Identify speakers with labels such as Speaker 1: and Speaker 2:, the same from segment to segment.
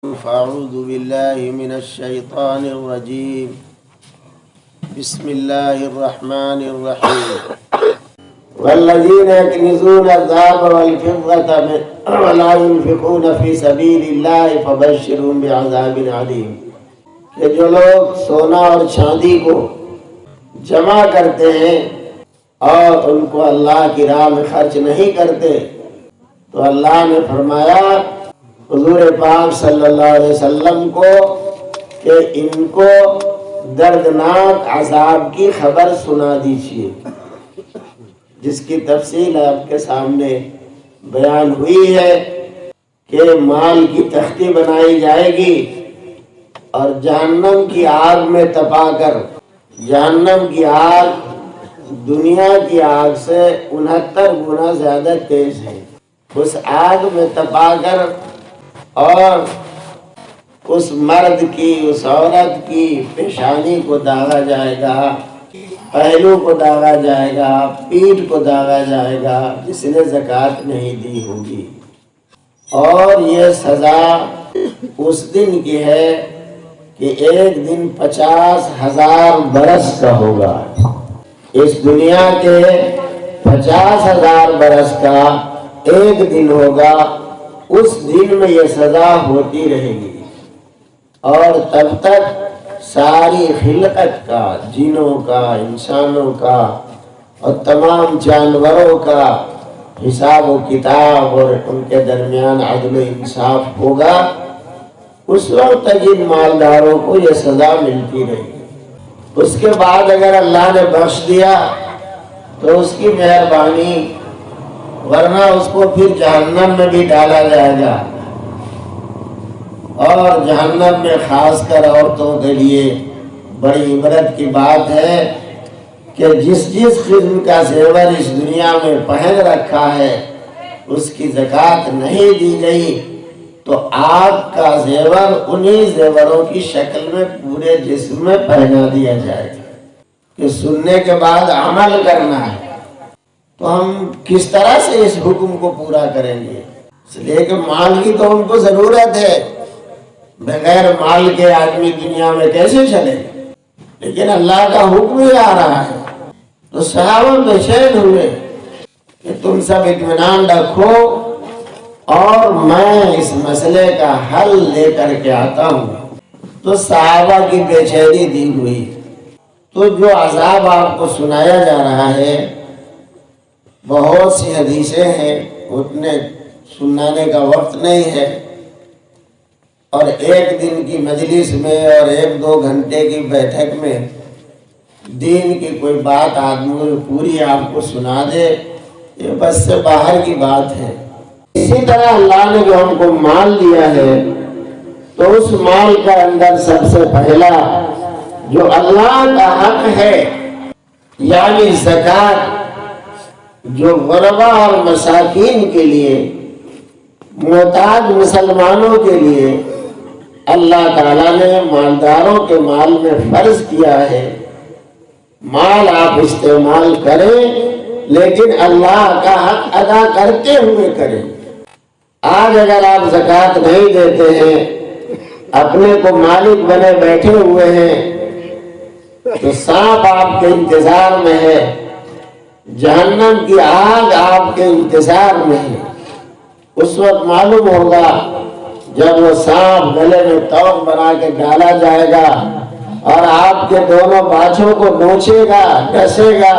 Speaker 1: فأعوذ بالله من الشيطان الرجيم بسم الله الرحمن الرحيم والذين يكنزون الذهب والفضة ولا ينفقون في سبيل الله فبشرهم بعذاب عليم کہ جو لوگ سونا اور چاندی کو جمع کرتے ہیں اور ان کو اللہ کی راہ میں خرچ نہیں کرتے تو اللہ نے فرمایا حضور پاک صلی اللہ علیہ وسلم کو کہ ان کو دردناک عذاب کی خبر سنا دیجیے، جس کی تفصیل آپ کے سامنے بیان ہوئی ہے کہ مال کی تختی بنائی جائے گی اور جہنم کی آگ میں تپا کر، جہنم کی آگ دنیا کی آگ سے 69 گنا زیادہ تیز ہے، اس آگ میں تپا کر اور اس مرد کی اس عورت کی پیشانی کو داغا جائے گا، پہلو کو داغا جائے گا، پیٹھ کو داغا جائے گا جس نے زکوٰۃ نہیں دی ہوگی، اور یہ سزا اس دن کی ہے کہ ایک دن 50,000 برس کا ہوگا۔ اس دنیا کے 50,000 برس کا ایک دن ہوگا، اس دن میں یہ سزا ہوتی رہے گی، اور تب تک ساری خلقت کا، جنوں کا، انسانوں کا اور تمام جانوروں کا حساب و کتاب اور ان کے درمیان عدل و انصاف ہوگا۔ اس وقت تک ان مالداروں کو یہ سزا ملتی رہے گی۔ اس کے بعد اگر اللہ نے بخش دیا تو اس کی مہربانی، ورنہ اس کو پھر جہنم میں بھی ڈالا جائے گا، اور جہنم میں خاص کر عورتوں کے لیے بڑی عبرت کی بات ہے کہ جس قسم کا زیور اس دنیا میں پہن رکھا ہے اس کی زکوٰۃ نہیں دی گئی تو آگ کا زیور انہی زیوروں کی شکل میں پورے جسم میں پہنا دیا جائے گا کہ سننے کے بعد عمل کرنا ہے۔ تو ہم کس طرح سے اس حکم کو پورا کریں گے؟ اس لیے کہ مال کی تو ان کو ضرورت ہے، بغیر مال کے آدمی دنیا میں کیسے چلے، لیکن اللہ کا حکم ہی آ رہا ہے۔ تو صحابہ بے چین ہوئے کہ تم سب اطمینان رکھو اور میں اس مسئلے کا حل لے کر کے آتا ہوں۔ تو صحابہ کی بے چینی دی ہوئی۔ تو جو عذاب آپ کو سنایا جا رہا ہے، بہت سی حدیثیں ہیں، اتنے سنانے کا وقت نہیں ہے، اور ایک دن کی مجلس میں اور 1-2 گھنٹے کی بیٹھک میں دین کی کوئی بات آدمی پوری آپ کو سنا دے، یہ بس سے باہر کی بات ہے۔ اسی طرح اللہ نے جو ہم کو مال دیا ہے تو اس مال کا اندر سب سے پہلا جو اللہ کا حق ہے یعنی زکوٰۃ، جو غربا اور مساکین کے لیے، محتاج مسلمانوں کے لیے اللہ تعالیٰ نے مالداروں کے مال میں فرض کیا ہے۔ مال آپ استعمال کریں لیکن اللہ کا حق ادا کرتے ہوئے کریں۔ آج اگر آپ زکوٰۃ نہیں دیتے ہیں، اپنے کو مالک بنے بیٹھے ہوئے ہیں، تو سانپ آپ کے انتظار میں ہے، جہنم کی آگ آپ کے انتظار میں ہے۔ اس وقت معلوم ہوگا جب وہ سانپ گلے میں توق بنا کے ڈالا جائے گا اور آپ کے دونوں بازوں کو نوچے گا، ڈسے گا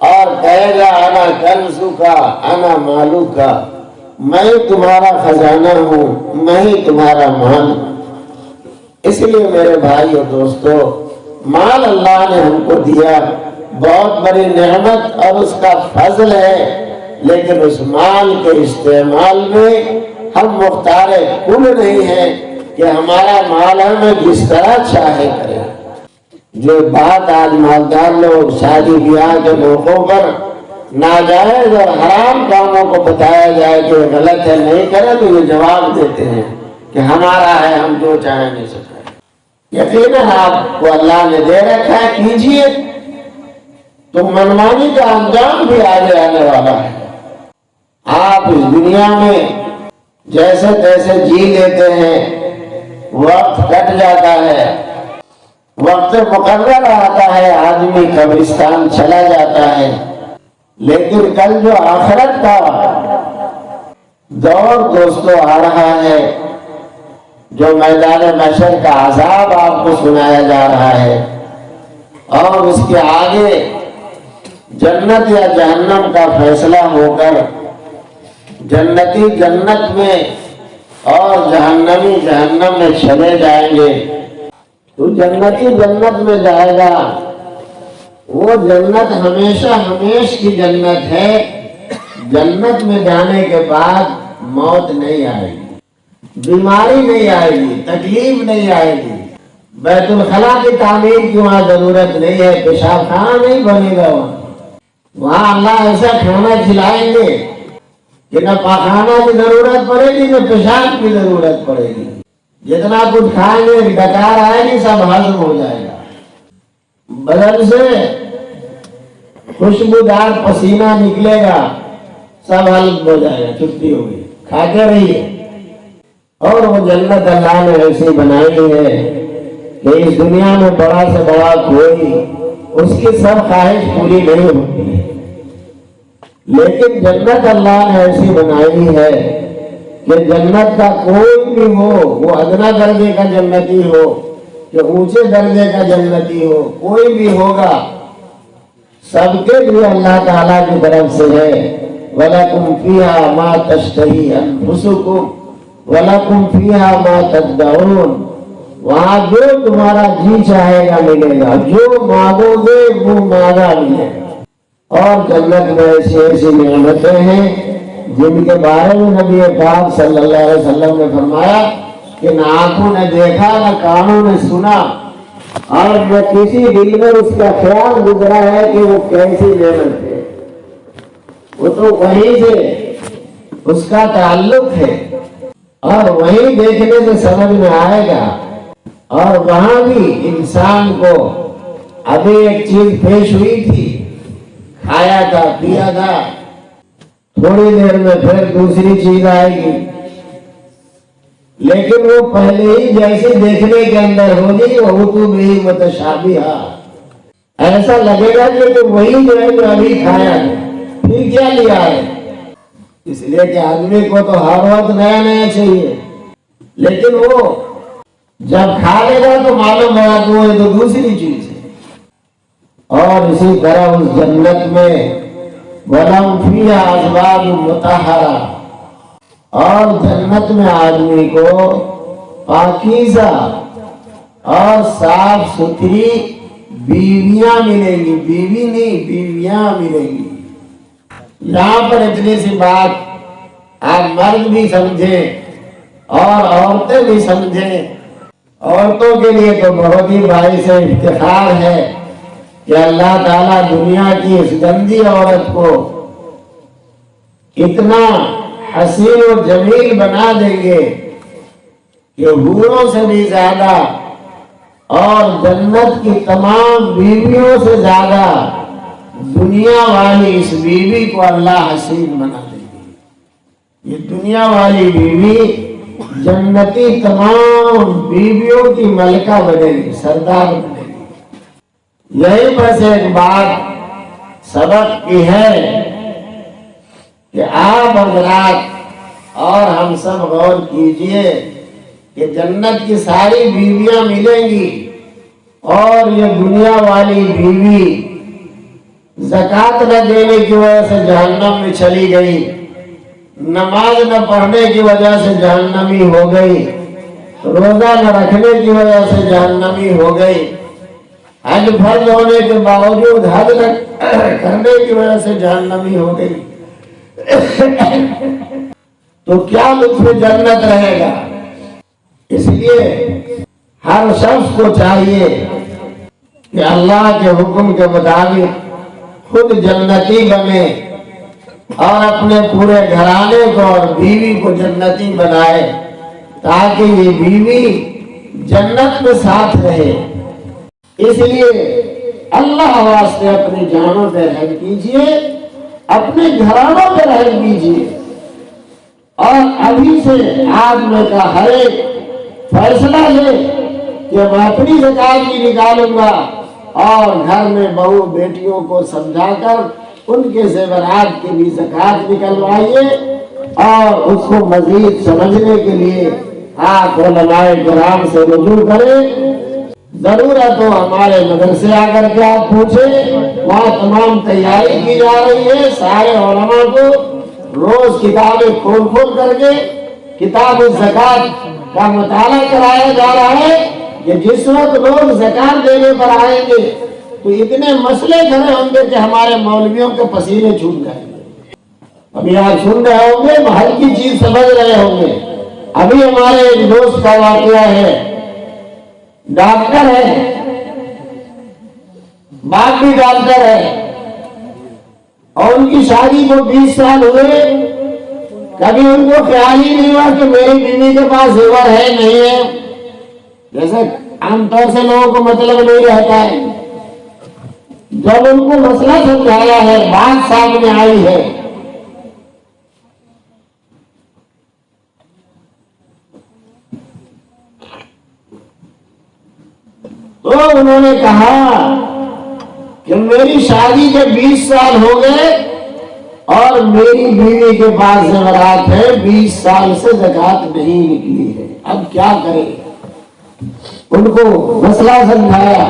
Speaker 1: اور کہے گا انا کنزکا انا مالوکا، میں تمہارا خزانہ ہوں، میں ہی تمہارا مال ہوں۔ اس لیے میرے بھائی اور دوستو، مال اللہ نے ہم کو دیا، بہت بڑی نعمت اور اس کا فضل ہے، لیکن اس مال کے استعمال میں ہم مختار کل نہیں ہیں کہ ہمارا مال ہمیں جس طرح چاہے کرے۔ جو بات آج مالدار لوگ شادی بیاہ کے موقعوں پر ناجائز اور حرام کاموں کو بتایا جائے کہ غلط ہے نہیں کرے تو یہ جواب دیتے ہیں کہ ہمارا ہے، ہم جو چاہیں نہیں سکتے۔ یقیناً آپ کو اللہ نے دے رکھا ہے، کیجئے، تو منمانی کا انجام بھی آگے آنے والا ہے۔ آپ اس دنیا میں جیسے تیسے جی لیتے ہیں، وقت کٹ جاتا ہے، وقت مقرر آتا ہے، آدمی قبرستان چلا جاتا ہے۔ لیکن کل جو آخرت کا دور دوستو آ رہا ہے، جو میدان محشر کا عذاب آپ کو سنایا جا رہا ہے، اور اس کے آگے جنت یا جہنم کا فیصلہ ہو کر جنتی جنت میں اور جہنمی جہنم میں چلے جائیں گے، تو جنتی جنت میں جائے گا۔ وہ جنت ہمیشہ ہمیش کی جنت ہے۔ جنت میں جانے کے بعد موت نہیں آئے گی، بیماری نہیں آئے گی، تکلیف نہیں آئے گی، بیت الخلا کی تعمیر کی وہاں ضرورت نہیں ہے، پیشاب خانہ نہیں بنے گا وہاں اللہ ایسا کھانا کھلائیں گے کہ نہ پاخانہ کی ضرورت پڑے گی، نہ پیشاب کی ضرورت پڑے گی۔ جتنا کچھ کھائیں گے ڈکار آئے گی، سب ہضم ہو جائے گا، بدن سے خوشبودار پسینہ نکلے گا، سب ہضم ہو جائے گا، چھٹی ہوگی، کھاتے رہیے۔ اور وہ جنت اللہ نے ایسی بنائی ہے کہ اس دنیا میں بڑا سے بڑا کوئی اس کی سب خواہش پوری نہیں ہوتی، لیکن جنت اللہ نے ایسی بنائی ہے کہ جنت کا کوئی بھی ہو، وہ ادنا درجے کا جنتی ہو کہ اونچے درجے کا جنتی ہو، کوئی بھی ہوگا، سب کے لیے اللہ تعالیٰ کی طرف سے ہے وَلَكُمْ فِيهَا مَا تَشْتَهِي أَنفُسُكُمْ وَلَكُمْ فِيهَا مَا تَدَّعُونَ۔ وہاں جو تمہارا جی چاہے گا ملے گا، جو مانگو گے وہ مانگا ملے گا۔ اور جنت میں ایسی ایسی نعمتیں ہیں جن کے بارے میں نبی پاک صلی اللہ علیہ وسلم نے فرمایا کہ نہ آنکھوں نے دیکھا، نہ کانوں نے سنا، اور نہ کسی دل میں اس کا خیال گزرا ہے کہ وہ کیسی نعمت ہے۔ وہ تو وہیں سے اس کا تعلق ہے، اور وہیں دیکھنے سے سمجھ میں آئے گا۔ اور وہاں بھی انسان کو ابھی ایک چیز پیش ہوئی تھی، کھایا تھا، پیا تھا، تھوڑی دیر میں پھر دوسری چیز آئے گی، لیکن وہ پہلے ہی جیسے دیکھنے کے اندر ہوگی وہ تو بھی متشابہہ، ایسا لگے گا کہ وہی جو ہے جو ابھی کھایا ہے، پھر کیا لیا ہے۔ اس لیے کہ آدمی کو تو ہر وقت نیا نیا چاہیے، لیکن وہ جب کھا لے گا تو معلوم ہوگا کہ وہ تو دوسری چیز ہے۔ اور اسی طرح اس جنت میں وَلَهُمْ فِيهَا أَزْوَاجٌ مُطَهَّرَةٌ، اور جنت میں آدمی کو پاکیزہ اور صاف ستھری بیویاں ملیں گی، بیوی نہیں بیویاں ملیں گی۔ یہاں پر اتنی سی بات آپ مرد بھی سمجھیں اور عورتیں بھی سمجھیں۔ عورتوں کے لیے تو بہت ہی باعث افتخار ہے کہ اللہ تعالیٰ دنیا کی اس گندی عورت کو اتنا حسین و جمیل بنا دیں گے کہ حوروں سے بھی زیادہ اور جنت کی تمام بیویوں سے زیادہ دنیا والی اس بیوی کو اللہ حسین بنا دیں گے۔ یہ دنیا والی بیوی جنتی تمام بیویوں کی ملکہ بنے گی، سردار بنے گی۔ یہی بس ایک بات سبق کی ہے کہ آپ حضرات اور ہم سب غور کیجئے کہ جنت کی ساری بیویاں ملیں گی، اور یہ دنیا والی بیوی زکوٰۃ نہ دینے کی وجہ سے جہنم میں چلی گئی، نماز نہ پڑھنے کی وجہ سے جہنمی ہو گئی، روزہ نہ رکھنے کی وجہ سے جہنمی ہو گئی، حج فرض ہونے کے باوجود حج نہ کرنے کی وجہ سے جہنمی ہو گئی، تو کیا لطف جنت رہے گا۔ اس لیے ہر شخص کو چاہیے کہ اللہ کے حکم کے مطابق خود جنتی بنے اور اپنے پورے گھرانے کو اور بیوی کو جنتی بنائے، تاکہ یہ بیوی جنت میں ساتھ رہے۔ اس لیے اللہ واسطے اپنی جانوں پہ رحم کیجئے، اپنے گھرانوں پہ رحم کیجئے، اور ابھی سے آدمی کا ہر ایک فیصلہ لے کہ میں اپنی زکات بھی نکالوں گا، اور گھر میں بہو بیٹیوں کو سمجھا کر ان کے زیورات کی بھی زکات نکلوائیے، اور اس کو مزید سمجھنے کے لیے آپ علماء کرام سے رجوع کریں۔ ضرورت ہو ہمارے مدرسے آ کر کے آپ پوچھیں، وہاں تمام تیاری کی جا رہی ہے۔ سارے علماء کو روز کتابیں کھول کھول کر کے کتاب الزکات کا مطالعہ کرایا جا رہا ہے کہ جس وقت لوگ زکات دینے پر آئیں گے تو اتنے مسئلے کھڑے ہوں گے کہ ہمارے مولویوں کے پسینے چھوٹ جائیں گے۔ ابھی آپ سن رہے ہوں گے، ہلکی چیز سمجھ رہے ہوں گے۔ ابھی ہمارے ایک دوست کا واقعہ ہے، ڈاکٹر ہے، باپ بھی ڈاکٹر ہے، اور ان کی شادی کو 20 سال ہوئے، کبھی ان کو خیال ہی نہیں ہوا کہ میری بیوی کے پاس زیور ہے نہیں ہے، جیسے عام طور سے لوگوں کو مطلب نہیں رہتا ہے۔ جب ان کو مسئلہ سمجھایا ہے، بات سامنے آئی ہے، تو انہوں نے کہا کہ میری شادی کے 20 سال ہو گئے اور میری بیوی کے پاس زیورات ہے، 20 سال سے زکات نہیں نکلی ہے، اب کیا کریں؟ ان کو مسئلہ سمجھایا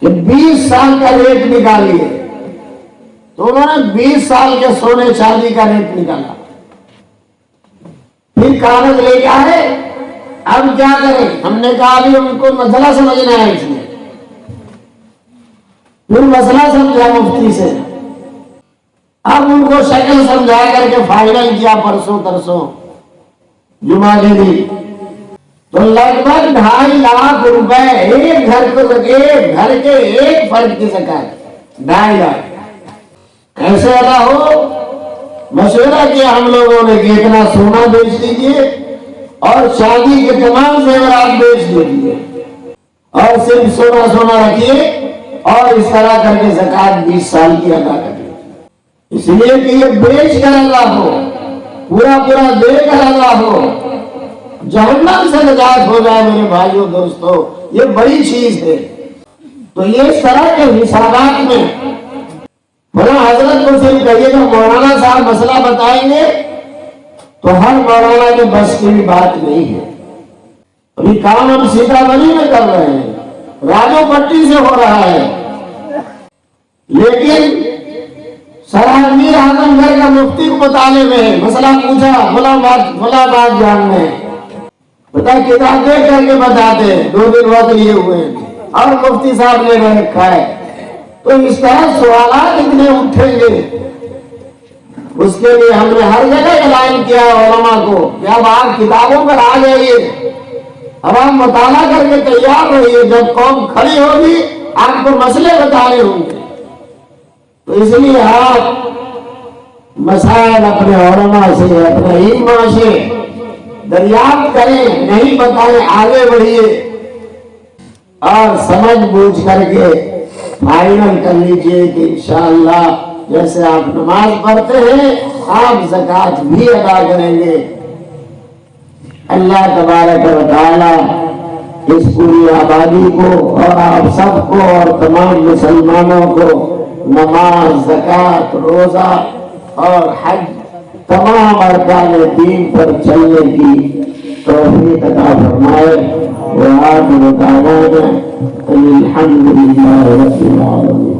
Speaker 1: کہ 20 سال کا ریٹ نکالیے، تو انہوں نے 20 سال کے سونے چاندی کا ریٹ نکالا، پھر کاغذ لے کے آئے، اب کیا کریں؟ ہم نے کہا ابھی ان کو مسئلہ سمجھنا ہے، اس میں پھر مسئلہ سمجھا مفتی سے، اب ان کو شکل سمجھا کر کے فائنل کیا پرسوں ترسوں جمعہ کے دن، تو لگ بھگ 2.5 لاکھ روپے ایک گھر کے ایک فرد کی زکات 2.5 لاکھ کیسے ادا ہو؟ مشورہ کیا ہم لوگوں نے کہ اتنا سونا بیچ دیجیے اور شادی کے تمام زیورات بیچ دیجیے اور صرف سونا رکھیے، اور اس طرح کر کے زکات 20 سال کی ادا کریے، اس لیے کہ یہ بیچ کر ادا ہو، پورا دے کر ادا ہو، جہنم سے نجات ہو جائے۔ میرے بھائیوں دوستو، یہ بڑی چیز ہے۔ تو یہ اس طرح کے حسابات میں بڑا حضرت کو صرف کہیے کہ مولانا صاحب مسئلہ بتائیں گے، تو ہر مولانا کی بس کی بھی بات نہیں ہے۔ ابھی کام ہم سیتابری میں کر رہے ہیں، راجو پٹی سے ہو رہا ہے، لیکن سرحد میر اعظم گھر کا مفتی کو مطالعے میں مسئلہ پوچھا، فلاں بات جاننا ہے، پتا کتاب دیکھ کر کے بتاتے، 2 دن وقت لیے ہوئے اور مفتی صاحب نے رکھا ہے۔ تو اس طرح سوالات اتنے اٹھیں گے، اس کے لیے ہم نے ہر جگہ اعلان کیا علماء کو کہ اب آپ کتابوں پر آ جائیے، اب آپ مطالعہ کر کے تیار رہیے، جب قوم کھڑی ہوگی آپ کو مسئلے بتانے ہوں گے۔ تو اس لیے آپ مسائل اپنے علماء سے، اپنے علماء سے دریافت کریں، نہیں بتائیں، آگے بڑھیے اور سمجھ بوجھ کر کے فائنل کر لیجئے کہ انشاءاللہ جیسے آپ نماز پڑھتے ہیں آپ زکات بھی ادا کریں گے۔ اللہ تبارک و تعالی اس پوری آبادی کو اور آپ سب کو اور تمام مسلمانوں کو نماز، زکات، روزہ اور حج تمام ارکان دین پر چلنے کی توفیق عطا فرمائے۔ وآخر دعوانا الحمد للہ رب العالمین۔